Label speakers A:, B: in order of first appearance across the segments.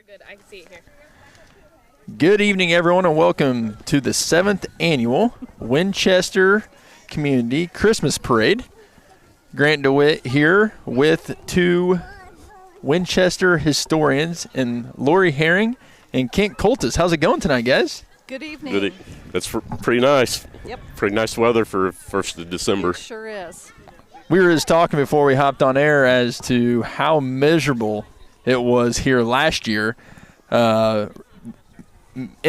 A: Good. I can see it here.
B: Good evening, everyone, and welcome to the 7th annual Winchester Community Christmas Parade. Grant DeWitt here with two Winchester historians, and Lori Herring and Kent Coltis. How's it going tonight, guys?
C: Good evening.
D: That's pretty nice.
C: Yep.
D: Pretty nice weather for 1st of December.
C: It sure is.
B: We were just talking before we hopped on air as to how miserable it was here last year. In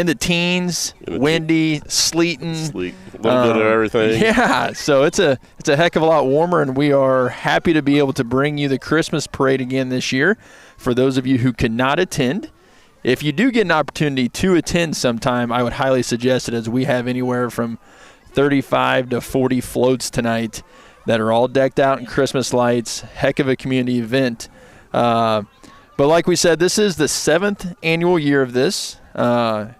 B: the teens, windy, sleeting.
D: Sleet, a little bit of everything.
B: Yeah, so it's a heck of a lot warmer, and we are happy to be able to bring you the Christmas parade again this year. For those of you who could not attend, if you do get an opportunity to attend sometime, I would highly suggest it, as we have anywhere from 35 to 40 floats tonight that are all decked out in Christmas lights. Heck of a community event. But like we said, this is the 7th annual year of this. And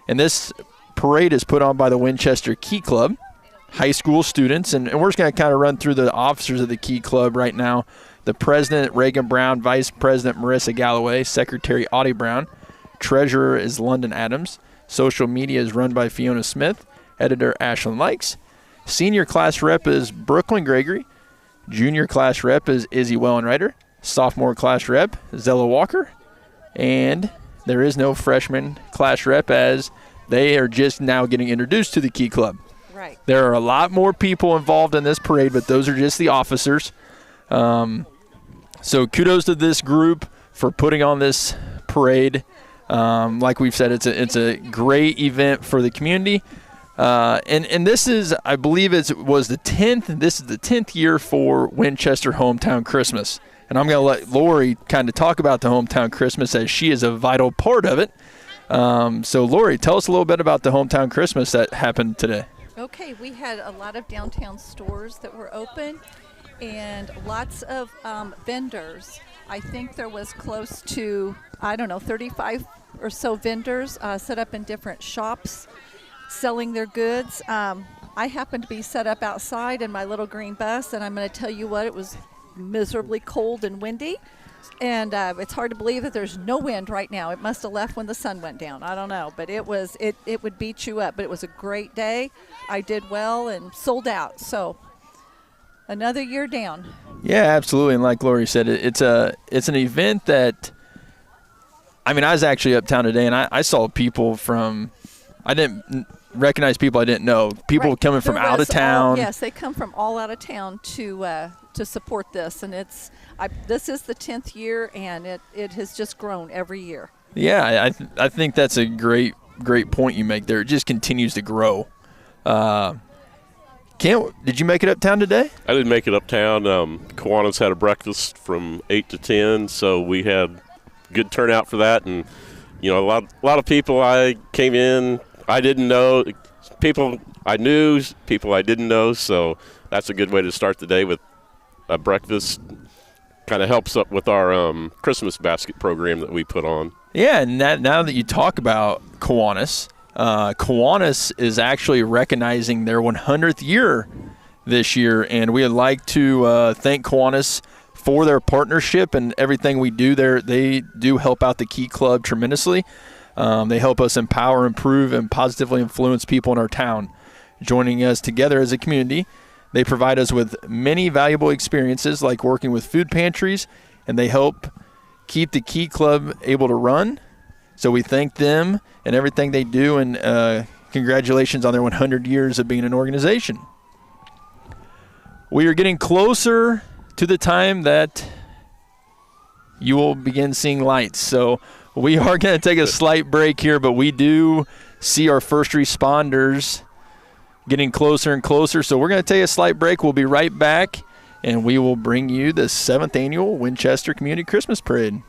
B: this parade is put on by the Winchester Key Club, high school students. And we're just going to kind of run through the officers of the Key Club right now. The president, Reagan Brown, vice president, Marissa Galloway, secretary, Audie Brown. Treasurer is London Adams. Social media is run by Fiona Smith. Editor, Ashlyn Likes. Senior class rep is Brooklyn Gregory. Junior class rep is Izzy Wellenreiter. Sophomore class rep, Zella Walker. And there is no freshman class rep, as they are just now getting introduced to the Key Club.
C: Right.
B: There are a lot more people involved in this parade, but those are just the officers. So kudos to this group for putting on this parade. Like we've said, it's a great event for the community. And this is, I believe was the 10th. This is the 10th year for Winchester Hometown Christmas. And I'm going to let Lori kind of talk about the Hometown Christmas, as she is a vital part of it. So, Lori, tell us a little bit about the Hometown Christmas that happened today.
C: Okay, we had a lot of downtown stores that were open and lots of vendors. I think there was close to, 35 or so vendors set up in different shops selling their goods. I happened to be set up outside in my little green bus, and I'm going to tell you what, it was miserably cold and windy, and it's hard to believe that there's no wind right now. It must have left when the sun went down. I don't know, but it would beat you up. But it was a great day. I did well and sold out. So another year down.
B: Yeah, absolutely. And like Lori said, it's an event that, I was actually uptown today, and I saw people from, I didn't recognize people I didn't know. People
C: right.
B: coming from out of town.
C: Yes, they come from all out of town to support this, and this is the 10th year, and it has just grown every year.
B: Yeah, I think that's a great point you make there. It just continues to grow. Did you make it uptown today?
D: I didn't make it uptown. Kiwanis had a breakfast from 8 to 10, so we had good turnout for that, and a lot of people. I came in, I didn't know, people I knew, people I didn't know, so that's a good way to start the day with a breakfast. Kind of helps up with our Christmas basket program that we put on.
B: Yeah, and now that you talk about Kiwanis, Kiwanis is actually recognizing their 100th year this year, and we would like to thank Kiwanis for their partnership and everything we do there. They do help out the Key Club tremendously. They help us empower, improve, and positively influence people in our town. Joining us together as a community, they provide us with many valuable experiences, like working with food pantries, and they help keep the Key Club able to run. So we thank them and everything they do, and congratulations on their 100 years of being an organization. We are getting closer to the time that you will begin seeing lights. So we are going to take a slight break here, but we do see our first responders getting closer and closer. So we're going to take a slight break. We'll be right back, and we will bring you the 7th annual Winchester Community Christmas Parade.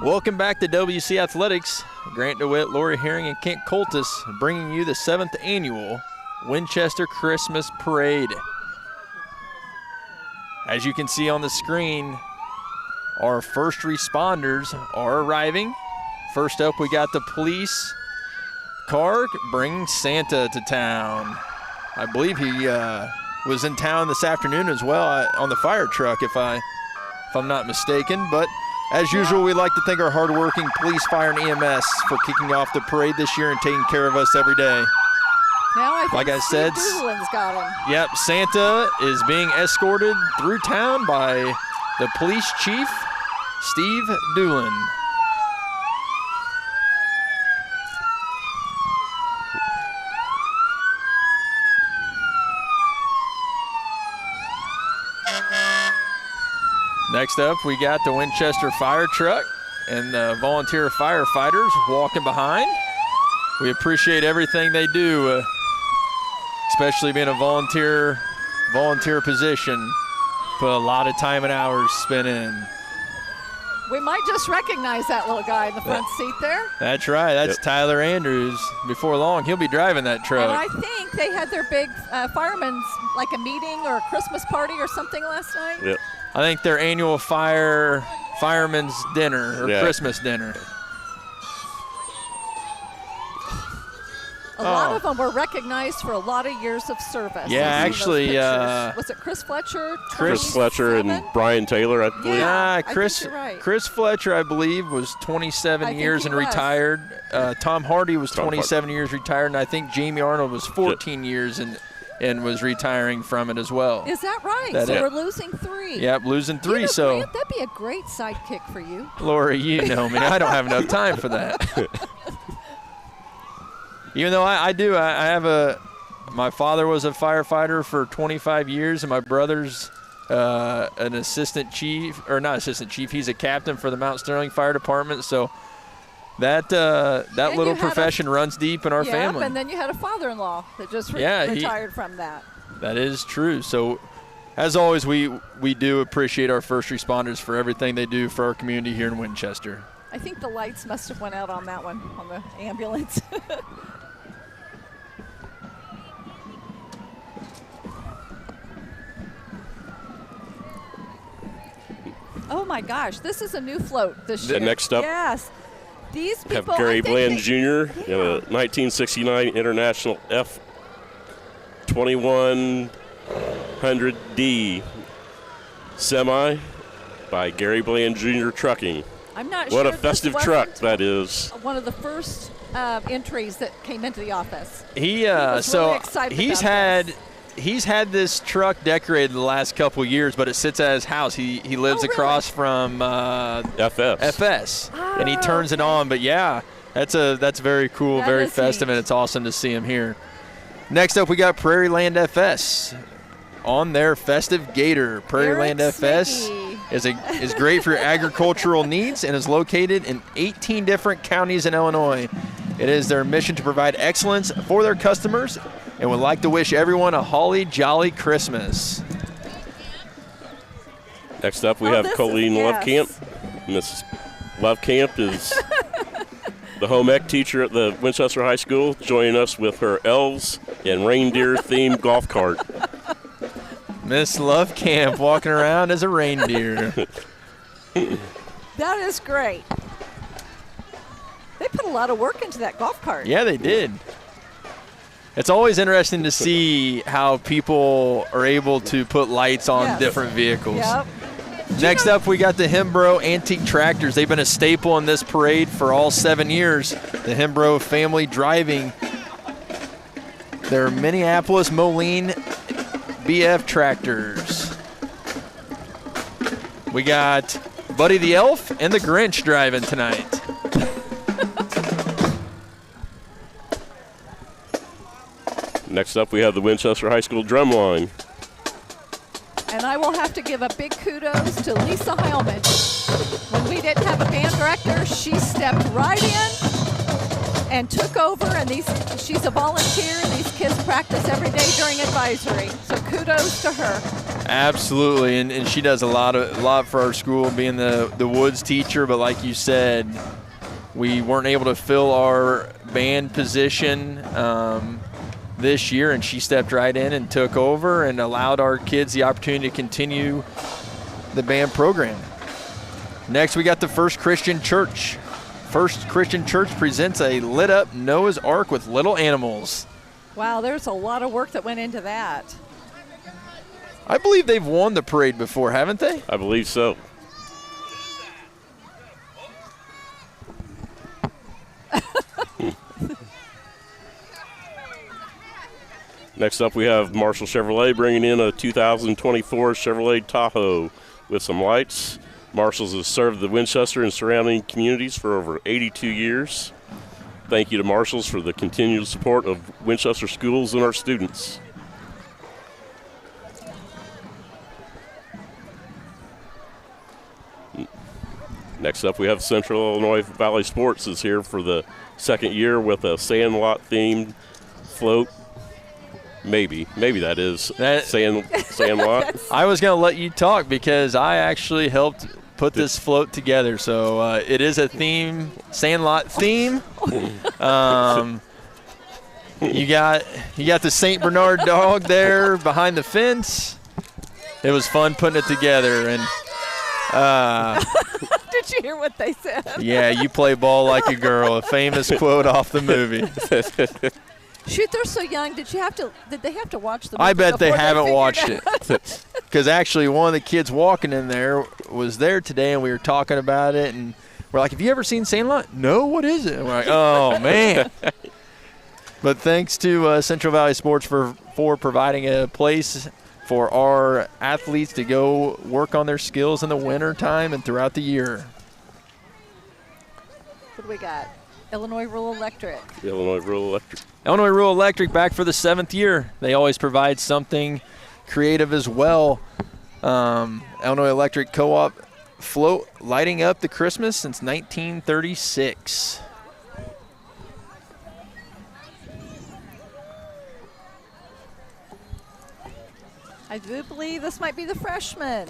B: Welcome back to WC Athletics. Grant DeWitt, Lori Herring, and Kent Coltis bringing you the 7th annual Winchester Christmas Parade. As you can see on the screen, our first responders are arriving. First up, we got the police car bringing Santa to town. I believe he was in town this afternoon as well on the fire truck, if I'm not mistaken. But as usual, we like to thank our hardworking police, fire, and EMS for kicking off the parade this year and taking care of us every day.
C: Now I think
B: Like I said,
C: Doolin's got him.
B: Yep, Santa is being escorted through town by the police chief, Steve Doolin. Next up, we got the Winchester fire truck and the volunteer firefighters walking behind. We appreciate everything they do, especially being a volunteer position. Put a lot of time and hours spent in.
C: We might just recognize that little guy in the front seat there.
B: That's right. That's Tyler Andrews. Before long, he'll be driving that truck.
C: And I think they had their big firemen's, like a meeting or a Christmas party or something last night.
D: Yep.
B: I think their annual fireman's dinner or Christmas dinner.
C: A lot of them were recognized for a lot of years of service.
B: Yeah, actually,
C: was it Chris Fletcher?
D: Chris Fletcher and Brian Taylor, I believe.
B: Yeah,
C: Chris. I think you're right.
B: Chris Fletcher, I believe, was 27 years and retired. Tom Hardy was 27 years retired, and I think Jamie Arnold was 14 years and was retiring from it as well.
C: Is that right? We're losing 3.
B: Yep, losing 3. So
C: Grant, that'd be a great sidekick for you.
B: Lori, you know me. I don't have enough time for that. Even though I do, I have my father was a firefighter for 25 years, and my brother's an assistant chief, or not assistant chief, he's a captain for the Mount Sterling Fire Department. So that little profession runs deep in our family.
C: And then you had a father-in-law that just retired from that.
B: That is true. So as always, we do appreciate our first responders for everything they do for our community here in Winchester.
C: I think the lights must have went out on that one, on the ambulance. Oh my gosh, this is a new float this year.
D: And next up,
C: yes. These people
D: have Gary Bland Jr., 1969 International F2100D semi by Gary Bland Jr. Trucking.
C: I'm not sure.
D: What a festive truck that is.
C: One of the first entries that came into the office.
B: He
C: was really excited about this.
B: He's had this truck decorated the last couple years, but it sits at his house. He lives across from FS, and he turns it on. But yeah, that's very cool, very festive, and it's awesome to see him here. Next up, we got Prairie Land FS on their festive gator. Prairie Land FS is great for your agricultural needs and is located in 18 different counties in Illinois. It is their mission to provide excellence for their customers and would like to wish everyone a holly jolly Christmas.
D: Next up, we have Colleen Lovecamp. Mrs. Lovecamp is the home ec teacher at the Winchester High School, joining us with her elves and reindeer-themed golf cart.
B: Miss Lovecamp walking around as a reindeer.
C: That is great. They put a lot of work into that golf cart.
B: Yeah, they did. It's always interesting to see how people are able to put lights on different vehicles.
C: Yep.
B: Next up, we got the Hembro Antique Tractors. They've been a staple in this parade for all 7 years. The Hembro family driving their Minneapolis Moline BF tractors. We got Buddy the Elf and the Grinch driving tonight.
D: Next up, we have the Winchester High School drum line.
C: And I will have to give a big kudos to Lisa Heilman. When we didn't have a band director, she stepped right in and took over. And she's a volunteer. These kids practice every day during advisory. So kudos to her.
B: Absolutely, and she does a lot for our school, being the Woods teacher. But like you said, we weren't able to fill our band position this year, and she stepped right in and took over and allowed our kids the opportunity to continue the band program. Next, we got the First Christian Church. First Christian Church presents a lit-up Noah's Ark with little animals.
C: Wow, there's a lot of work that went into that.
B: I believe they've won the parade before, haven't they?
D: I believe so. Next up, we have Marshall Chevrolet bringing in a 2024 Chevrolet Tahoe with some lights. Marshall's has served the Winchester and surrounding communities for over 82 years. Thank you to Marshall's for the continued support of Winchester schools and our students. Next up, we have Central Illinois Valley Sports is here for the second year with a Sandlot-themed float. Maybe that is Sandlot.
B: I was going to let you talk because I actually helped put this float together. So it is a theme, Sandlot theme. You got the St. Bernard dog there behind the fence. It was fun putting it together, and
C: did you hear what they said?
B: Yeah, you play ball like a girl, a famous quote off the movie.
C: Shoot, they're so young. Did they have to watch the movie?
B: I bet they haven't watched
C: it.
B: Because actually one of the kids walking in there was there today, and we were talking about it, and we're like, have you ever seen Sandlot? No, what is it? And we're like, oh, man. But thanks to Central Valley Sports for providing a place for our athletes to go work on their skills in the winter time and throughout the year.
C: What do we got? Illinois Rural Electric.
D: Illinois Rural
B: Electric back for the 7th year. They always provide something creative as well. Illinois Electric Co-op float lighting up the Christmas since 1936.
C: I do believe this might be the freshman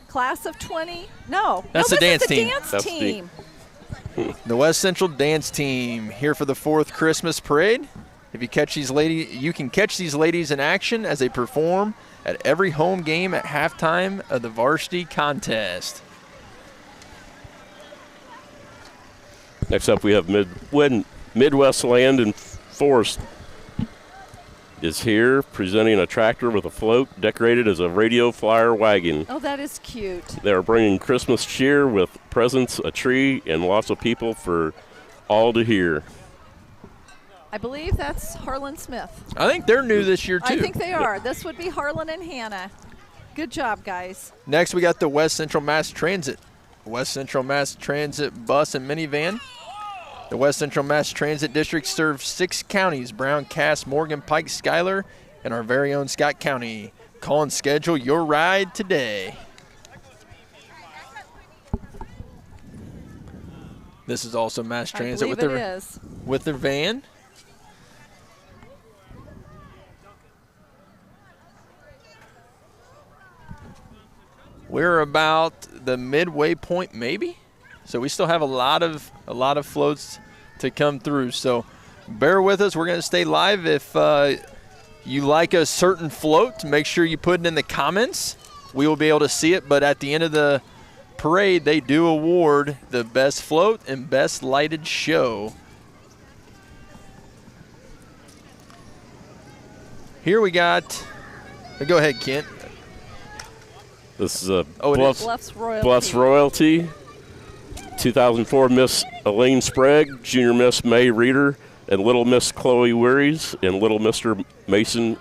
C: class of 20. No,
B: that's the dance team.
C: Dance team.
B: The West Central dance team here for the 4th Christmas parade. If you catch these ladies, you can catch these ladies in action as they perform at every home game at halftime of the varsity contest.
D: Next up, we have Midwest Land and Forest is here presenting a tractor with a float decorated as a radio flyer wagon.
C: Oh, that is cute.
D: They are bringing Christmas cheer with presents, a tree, and lots of people for all to hear.
C: I believe that's Harlan Smith.
B: I think they're new this year, too.
C: I think they are. This would be Harlan and Hannah. Good job, guys.
B: Next, we got the West Central Mass Transit. West Central Mass Transit bus and minivan. The West Central Mass Transit District serves 6 counties: Brown, Cass, Morgan, Pike, Schuyler, and our very own Scott County. Call and schedule your ride today. This is also Mass Transit with their van. We're about the midway point, maybe. So we still have a lot of floats to come through. So bear with us. We're going to stay live. If you like a certain float, make sure you put it in the comments. We will be able to see it. But at the end of the parade, they do award the best float and best lighted show. Here we got. Go ahead, Kent.
D: This is
C: Bluffs
D: Royalty. 2004 Miss Elaine Sprague, Junior Miss May Reeder, and Little Miss Chloe Wearies, and Little Mr. Mason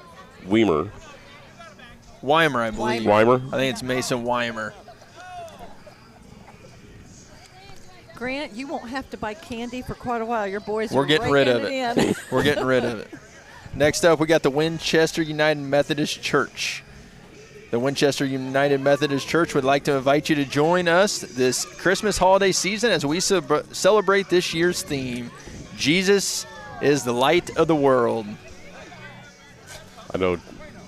D: Weimer.
B: Weimer, I believe.
D: Weimer?
B: I think it's Mason Weimer.
C: Grant, you won't have to buy candy for quite a while. Your boys
B: We're getting rid of it. We're getting rid of it. Next up, we got the Winchester United Methodist Church. The Winchester United Methodist Church would like to invite you to join us this Christmas holiday season as we celebrate this year's theme, Jesus is the light of the world.
D: I know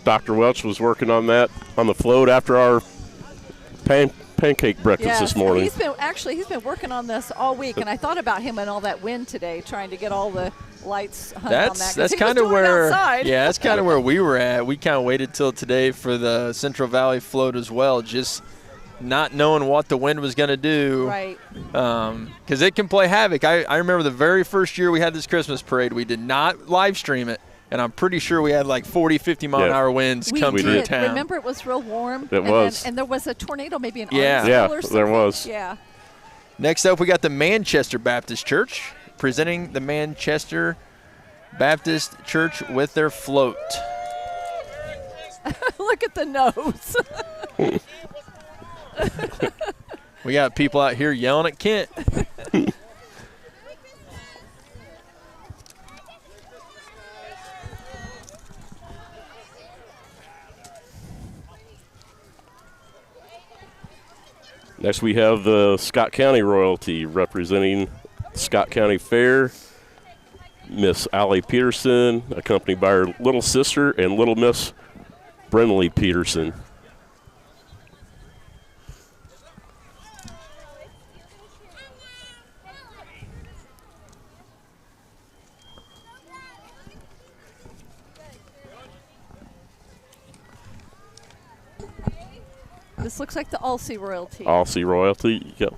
D: Dr. Welch was working on that on the float after our pancake breakfast this morning.
C: He's been working on this all week, and I thought about him and all that wind today, trying to get all the lights hung on that.
B: That's kind of where
C: that's
B: kind of where we were at. We kind of waited till today for the Central Valley float as well, just not knowing what the wind was going to do.
C: Right.
B: Because it can play havoc. I remember the very first year we had this Christmas parade, we did not live stream it. And I'm pretty sure we had like 40, 50-mile-an-hour winds come through town.
C: Remember, it was real warm.
D: It was.
C: And there was a tornado, maybe in
D: Yeah,
C: or something.
D: there was.
C: Yeah.
B: Next up, we got the Manchester Baptist Church presenting the Manchester Baptist Church with their float.
C: Look at the nose.
B: We got people out here yelling at Kent.
D: Next, we have the Scott County royalty representing Scott County Fair. Miss Allie Peterson, accompanied by her little sister and little Miss Brenly Peterson.
C: This looks like the Alsea royalty.
D: Alsea royalty, yep.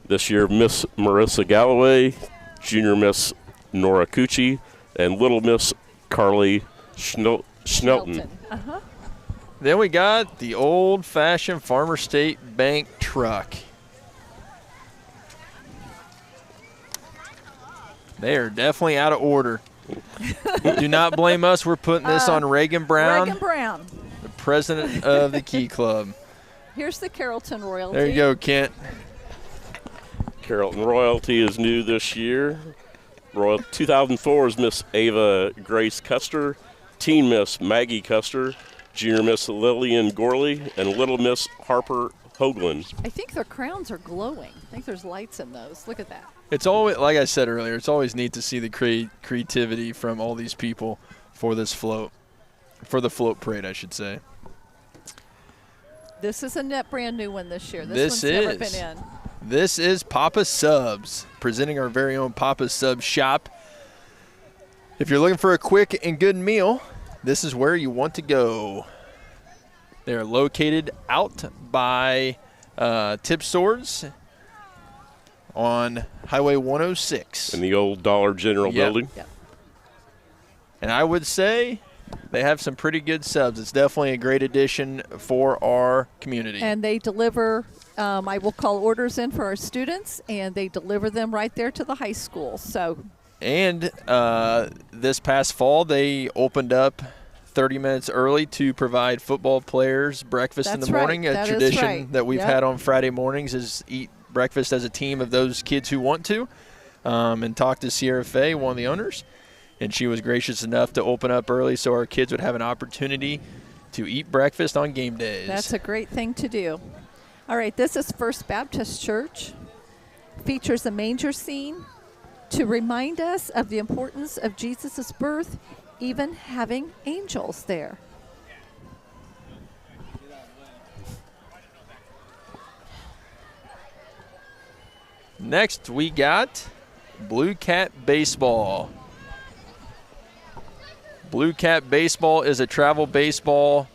D: This year, Miss Marissa Galloway, Junior Miss Nora Cucci, and Little Miss Carly Schnelton.
C: Uh-huh.
B: Then we got the old-fashioned Farmer State Bank truck. They are definitely out of order. Do not blame us. We're putting this on Reagan Brown,
C: Reagan Brown,
B: the president of the Key Club.
C: Here's the Carrollton royalty.
B: There you go, Kent.
D: Carrollton royalty is new this year. 2004 is Miss Ava Grace Custer, Teen Miss Maggie Custer, Junior Miss Lillian Gorley, and Little Miss Harper Hoagland.
C: I think their crowns are glowing. I think there's lights in those. Look at that.
B: It's always, like I said earlier, it's always neat to see the creativity from all these people for this float, for the float parade, I should say.
C: This is a net brand new one this year. This one's never been in.
B: This is Papa Subs, presenting our very own Papa Subs shop. If you're looking for a quick and good meal, this is where you want to go. They are located out by Tip Swords on Highway 106.
D: In the old Dollar General building.
C: Yep.
B: And I would say they have some pretty good subs. It's definitely a great addition for our community.
C: And they deliver, I will call orders in for our students, and they deliver them right there to the high school.
B: And this past fall, they opened up 30 minutes early to provide football players breakfast in the morning.
C: Right.
B: A tradition that we've had on Friday mornings is eat breakfast as a team of those kids who want to. And talk to Sierra Fay, one of the owners. And she was gracious enough to open up early so our kids would have an opportunity to eat breakfast on game days.
C: That's a great thing to do. All right, this is First Baptist Church. Features a manger scene to remind us of the importance of Jesus' birth, even having angels there.
B: Next, we got Blue Cat Baseball. Blue Cat Baseball is a travel baseball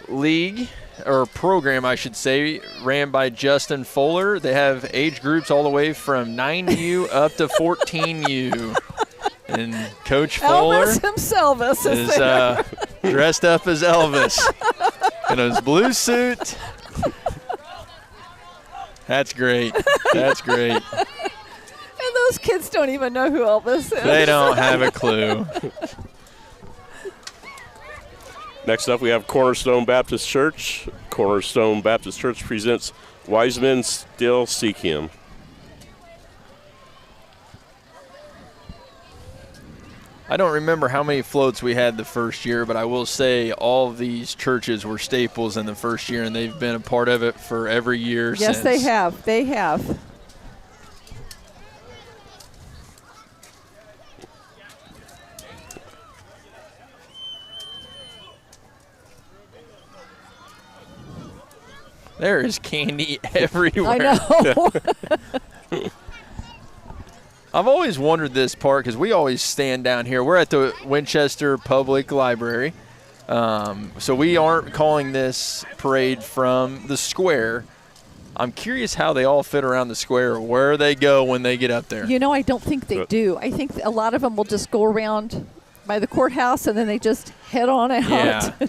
B: league, or program, I should say, ran by Justin Fuller. They have age groups all the way from 9U up to 14U. And Coach Fuller
C: Elvis himself is
B: dressed up as Elvis in his blue suit. That's great. That's great.
C: And those kids don't even know who Elvis is.
B: They don't have a clue.
D: Next up, we have Cornerstone Baptist Church. Cornerstone Baptist Church presents Wise Men Still Seek Him.
B: I don't remember how many floats we had the first year, but I will say all of these churches were staples in the first year, and they've been a part of it for every year since.
C: Yes, they have. They have.
B: There is candy everywhere.
C: I know.
B: I've always wondered this part because we always stand down here. We're at the Winchester Public Library. So we aren't calling this parade from the square. I'm curious how they all fit around the square, where they go when they get up there.
C: You know, I don't think they do. I think a lot of them will just go around by the courthouse and then they just head on out.
B: Yeah.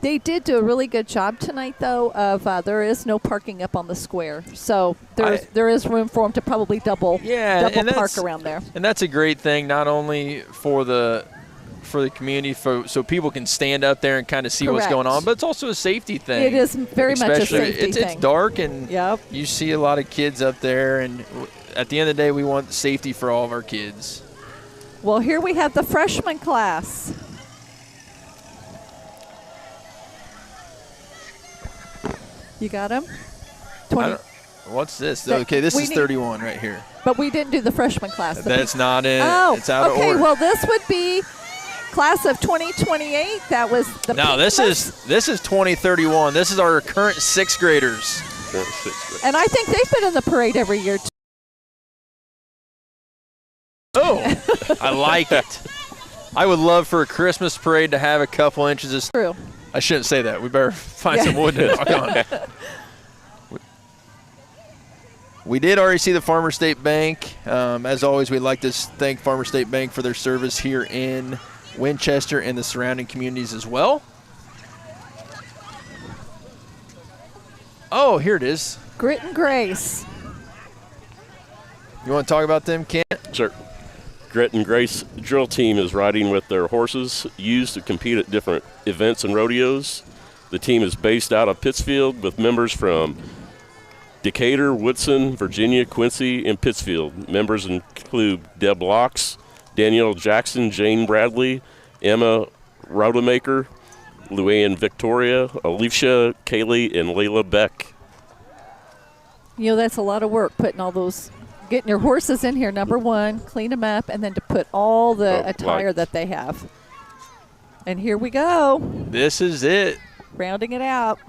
C: They did do a really good job tonight, though, of there is no parking up on the square. So there is room for them to probably double park around there.
B: And that's a great thing, not only for the community, so people can stand up there and kind of see what's going on, but it's also a safety thing.
C: It is very much a safety thing.
B: It's dark, and you see a lot of kids up there, and at the end of the day, we want safety for all of our kids.
C: Well, here we have the freshman class. You got them? 20.
B: What's this? Okay, this is 31 right here.
C: But we didn't do the freshman class.
B: That's not in.
C: Oh,
B: it's out of order.
C: Okay, well, this would be class of 2028. That was the.
B: No, this is 2031. This is our current sixth graders.
C: And I think they've been in the parade every year, too.
B: Oh, I like it. I would love for a Christmas parade to have a couple inches of snow.
C: True.
B: I shouldn't say that. We better find some wood to knock on. We did already see the Farmer State Bank. As always, we'd like to thank Farmer State Bank for their service here in Winchester and the surrounding communities as well. Oh, here it is.
C: Grit and Grace.
B: You want to talk about them, Kent?
D: Sure. Grit and Grace drill team is riding with their horses used to compete at different events and rodeos. The team is based out of Pittsfield with members from Decatur, Woodson, Virginia, Quincy, and Pittsfield. Members include Deb Locks, Danielle Jackson, Jane Bradley, Emma Rodemaker, Luann Victoria, Alicia Kaylee, and Layla Beck.
C: You know, that's a lot of work putting all those, getting your horses in here, number one, clean them up, and then to put all the attire that they have. And here we go.
B: This is it.
C: Rounding it out.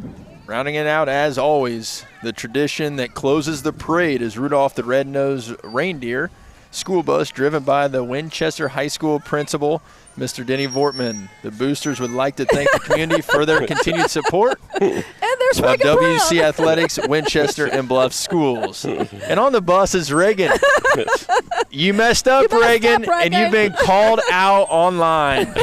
B: Rounding it out, as always, the tradition that closes the parade is Rudolph the Red-Nosed Reindeer school bus driven by the Winchester High School principal, Mr. Denny Vortman. The boosters would like to thank the community for their continued support
C: And there's
B: of
C: Reagan
B: WC
C: Brown.
B: Athletics, Winchester, and Bluff schools. And on the bus is Reagan. You messed up, Reagan, and you've been called out online.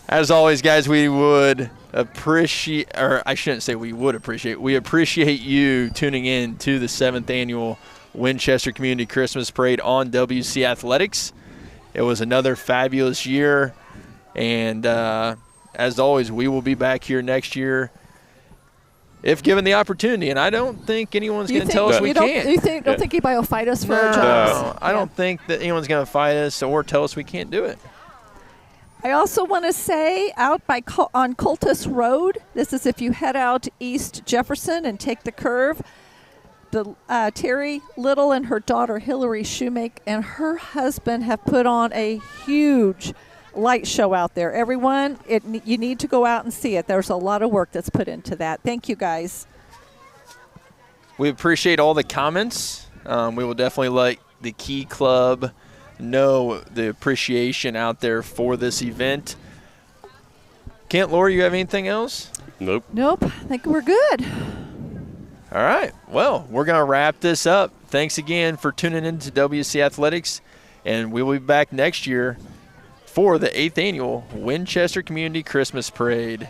B: As always, guys, we would appreciate, or I shouldn't say we would appreciate, we appreciate you tuning in to the 7th annual Winchester Community Christmas Parade on WC Athletics. It was another fabulous year, and as always, we will be back here next year if given the opportunity, and I don't think anyone's going to tell us we can't.
C: You don't think anybody will fight us for our jobs?
B: No, I don't think that anyone's going to fight us or tell us we can't do it.
C: I also want to say out on Cultus Road, this is if you head out East Jefferson and take the curve, the Terry Little and her daughter Hillary Shoemake and her husband have put on a huge light show out there. Everyone, you need to go out and see it. There's a lot of work that's put into that. Thank you, guys.
B: We appreciate all the comments. We will definitely let the Key Club know the appreciation out there for this event. Kent, Laura, you have anything else?
D: Nope.
C: I think we're good.
B: All right. Well, we're going to wrap this up. Thanks again for tuning in to WC Athletics, and we will be back next year for the 8th annual Winchester Community Christmas Parade.